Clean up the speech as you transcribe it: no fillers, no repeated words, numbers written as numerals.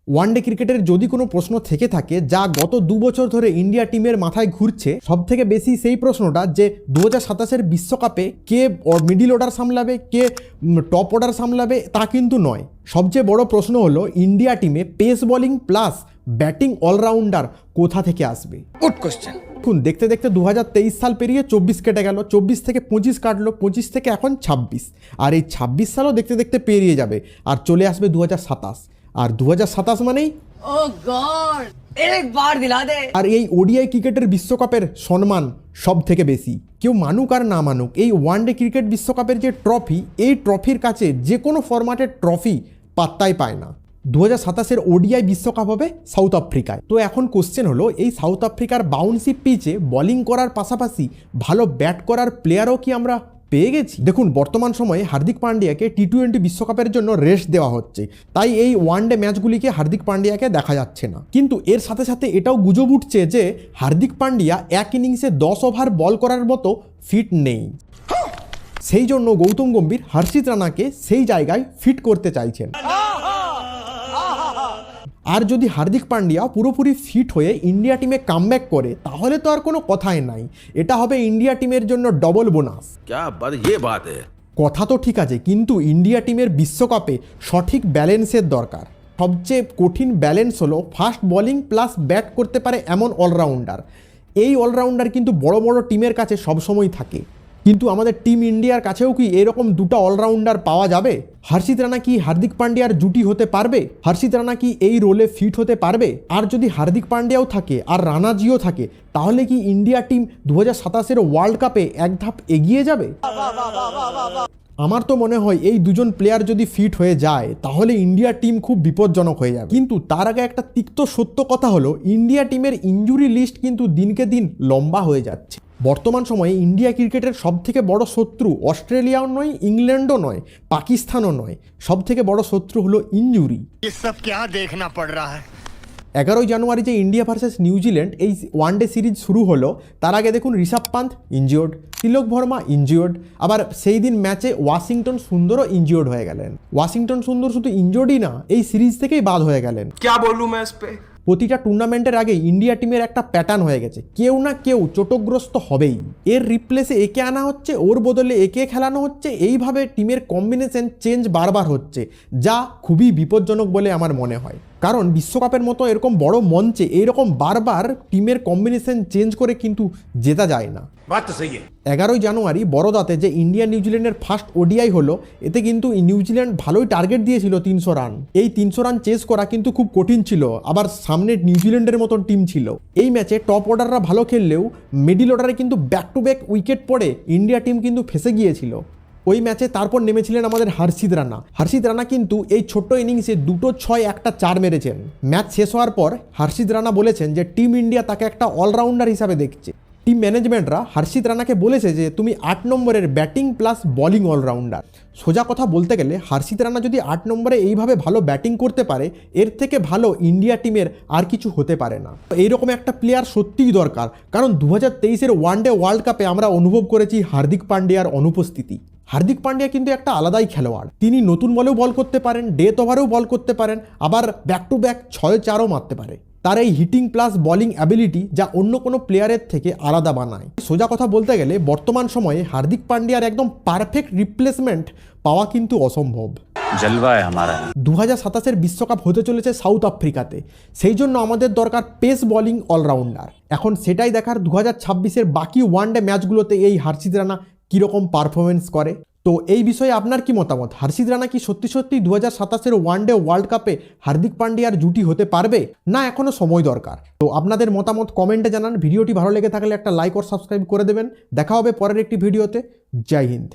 One day ক্রিকেটের যদি কোনো প্রশ্ন থেকে থাকে যা গত 2 বছর ধরে ইন্ডিয়া টিমের মাথায় ঘুরছে, সব থেকে বেশি সেই প্রশ্নটা যে 2027-এর বিশ্বকাপে কে মিডিল অর্ডার সামলাবে, কে টপ অর্ডার সামলাবে, তা কিন্তু নয়। সবচেয়ে বড় প্রশ্ন হলো ইন্ডিয়া টিমে pace bowling plus batting allrounder কোথা থেকে আসবে। Good question. দেখুন, দেখতে দেখতে 2023 সাল পেরিয়ে 24 কেটে গেল, 24 থেকে 25 কাটলো, 25 থেকে এখন 26, আর এই 26 সালও দেখতে দেখতে পেরিয়ে যাবে আর চলে আসবে 2027। আর 2027 মানেই ও গড, এক বার দিলা দে। আর এই ওডিআই ক্রিকেটের বিশ্বকাপের সম্মান সব থেকে বেশি। কেউ মানুক আর না মানুক, এই ওয়ানডে ক্রিকেট বিশ্বকাপের যে ট্রফি, এই ট্রফির কাছে যে কোনো ফরম্যাটের ট্রফি পাত্তাই পায় না। 2027-এর ওডিআই বিশ্বকাপ হবে সাউথ আফ্রিকায়। তো এখন কোশ্চেন হলো, এই সাউথ আফ্রিকার বাউন্সি পিচে বোলিং করার পাশাপাশি ভালো ব্যাট করার প্লেয়ারও কি আমরা পেয়ে গেছি? দেখুন, বর্তমান সময়ে হার্দিক পান্ডিয়াকে টি20 বিশ্বকাপের জন্য রেস্ট দেওয়া হচ্ছে, তাই এই ওয়ানডে ম্যাচগুলিকে হার্দিক পান্ডিয়াকে দেখা যাচ্ছে না। কিন্তু এর সাথে সাথে এটাও গুজব উঠছে যে হার্দিক পান্ডিয়া এক ইনিংসে 10 ওভার বল করার মতো ফিট নেই। সেই জন্য গৌতম গম্ভীর হর্ষিত রানাকে সেই জায়গায় ফিট করতে চাইছেন। আর যদি হার্দিক পান্ডিয়া পুরোপুরি ফিট হয়ে ইন্ডিয়া টিমে কামব্যাক করে, তাহলে তো আর কোনো কথাই নাই, এটা হবে ইন্ডিয়া টিমের জন্য ডবল বোনাস। কথা তো ঠিক আছে, কিন্তু ইন্ডিয়া টিমের বিশ্বকাপে সঠিক ব্যালেন্সের দরকার। সবচেয়ে কঠিন ব্যালেন্স হলো ফাস্ট বোলিং প্লাস ব্যাট করতে পারে এমন অলরাউন্ডার। এই অলরাউন্ডার কিন্তু বড় বড় টিমের কাছে সবসময় থাকে, কিন্তু আমাদের টিম ইন্ডিয়ার কাছেও কি এরকম দুটো অলরাউন্ডার পাওয়া যাবে? হর্ষিত রানা কি হার্দিক পান্ডিয়ার জুটি হতে পারবে? হর্ষিত রানা কি এই রোলে ফিট হতে পারবে? আর যদি হার্দিক পান্ডিয়াও থাকে আর রানাজিও থাকে, তাহলে কি ইন্ডিয়া টিম 2027-এর ওয়ার্ল্ড কাপে এক ধাপ এগিয়ে যাবে? আমার তো মনে হয় এই দুজন প্লেয়ার যদি ফিট হয়ে যায়, তাহলে ইন্ডিয়া টিম খুব বিপজ্জনক হয়ে যাবে। কিন্তু তার আগে একটা তিক্ত সত্য কথা হলো, ইন্ডিয়া টিমের ইনজুরি লিস্ট কিন্তু দিনকে দিন লম্বা হয়ে যাচ্ছে। বর্তমান সময়ে ইন্ডিয়া ক্রিকেটের সব থেকে বড় শত্রু অস্ট্রেলিয়াও নয়, ইংল্যান্ডও নয়, পাকিস্তানও নয়, সব থেকে বড় শত্রু হলো ইনজুরি। 11 জানুয়ারি যে ইন্ডিয়া ভার্সেস নিউজিল্যান্ড এই ওয়ানডে সিরিজ শুরু হলো, তার আগে দেখুন ঋষভ পান্ত ইনজিওর্ড, তিলক ভার্মা ইনজিওর্ড, আবার সেই দিন ম্যাচে ওয়াশিংটন সুন্দরও ইনজিওর্ড হয়ে গেলেন। ওয়াশিংটন সুন্দর শুধু ইনজিওর্ডই না, এই সিরিজ থেকেই বাদ হয়ে গেলেন। প্রতিটা টুর্নামেন্টের আগে ইন্ডিয়া টিমের একটা প্যাটার্ন হয়ে গেছে, কেউ না কেউ চোটগ্রস্ত হবেই। এর রিপ্লেসে একে আনা হচ্ছে, ওর বদলে একে খেলানো হচ্ছে, এইভাবে টিমের কম্বিনেশন চেঞ্জ বারবার হচ্ছে, যা খুবই বিপজ্জনক বলে আমার মনে হয়। কারণ বিশ্বকাপের মতো এরকম বড় মঞ্চে এইরকম বারবার টিমের কম্বিনেশন চেঞ্জ করে কিন্তু জেতা যায় না। 11 জানুয়ারি বড়দাতে যে ইন্ডিয়া নিউজিল্যান্ডের ফার্স্ট ওডিআই হলো, এতে কিন্তু নিউজিল্যান্ড ভালোই টার্গেট দিয়েছিল 300 রান। এই 300 রান চেস করা কিন্তু খুব কঠিন ছিল, আবার সামনে নিউজিল্যান্ডের মতন টিম ছিল। এই ম্যাচে টপ অর্ডাররা ভালো খেললেও মিডিল অর্ডারে কিন্তু ব্যাক টু ব্যাক উইকেট পড়ে ইন্ডিয়া টিম কিন্তু ফেসে গিয়েছিল। ওই ম্যাচে তারপর নেমেছিলেন আমাদের হর্ষিত রানা। হর্ষিত রানা কিন্তু এই ছোট্ট ইনিংসে 2 6 1 4 মেরেছেন। ম্যাচ শেষ হওয়ার পর হর্ষিত রানা বলেছেন যে টিম ইন্ডিয়া তাকে একটা অলরাউন্ডার হিসাবে দেখছে। টিম ম্যানেজমেন্টরা হর্ষিত রানাকে বলেছে যে তুমি 8 নম্বরের ব্যাটিং প্লাস বোলিং অলরাউন্ডার। সোজা কথা বলতে গেলে হর্ষিত রানা যদি 8 নম্বরে এইভাবে ভালো ব্যাটিং করতে পারে, এর থেকে ভালো ইন্ডিয়া টিমের আর কিছু হতে পারে না। এইরকম একটা প্লেয়ার সত্যিই দরকার, কারণ 2023-এর ওয়ানডে ওয়ার্ল্ড কাপে আমরা অনুভব করেছি হার্দিক পান্ডিয়ার অনুপস্থিতি। হার্দিক পান্ডিয়া কিন্তু একটা আলাদাই খেলোয়াড়। তিনি নতুন বলেও বল করতে পারেন, ডেথ ওভারেও বল করতে পারেন, আবার ব্যাক টু ব্যাক 6-4ও মারতে পারে। তার এই হিটিং প্লাস বোলিং অ্যাবিলিটি যা অন্য কোনো প্লেয়ারের থেকে আলাদা বানায়। সোজা কথা বলতে গেলে বর্তমান সময়ে হার্দিক পান্ডিয়ার একদম পারফেক্ট রিপ্লেসমেন্ট পাওয়া কিন্তু অসম্ভব। 2027-এর বিশ্বকাপ হতে চলেছে সাউথ আফ্রিকাতে, সেই জন্য আমাদের দরকার পেস বোলিং অলরাউন্ডার। এখন সেটাই দেখার 2026-এর বাকি ওয়ানডে ম্যাচগুলোতে এই হর্ষিত রানা কীরকম পারফরমেন্স করে। তো এই বিষয়ে আপনার কি মতামত? হর্ষিত রানা কি সত্যি সত্যি 2027-এর ওয়ানডে ওয়ার্ল্ড কাপে হার্দিক পান্ডিয়ার জুটি হতে পারবে, না এখনও সময় দরকার? তো আপনাদের মতামত কমেন্টে জানান। ভিডিওটি ভালো লেগে থাকলে একটা লাইক ও সাবস্ক্রাইব করে দেবেন। দেখা হবে পরের একটি ভিডিওতে। জয় হিন্দ।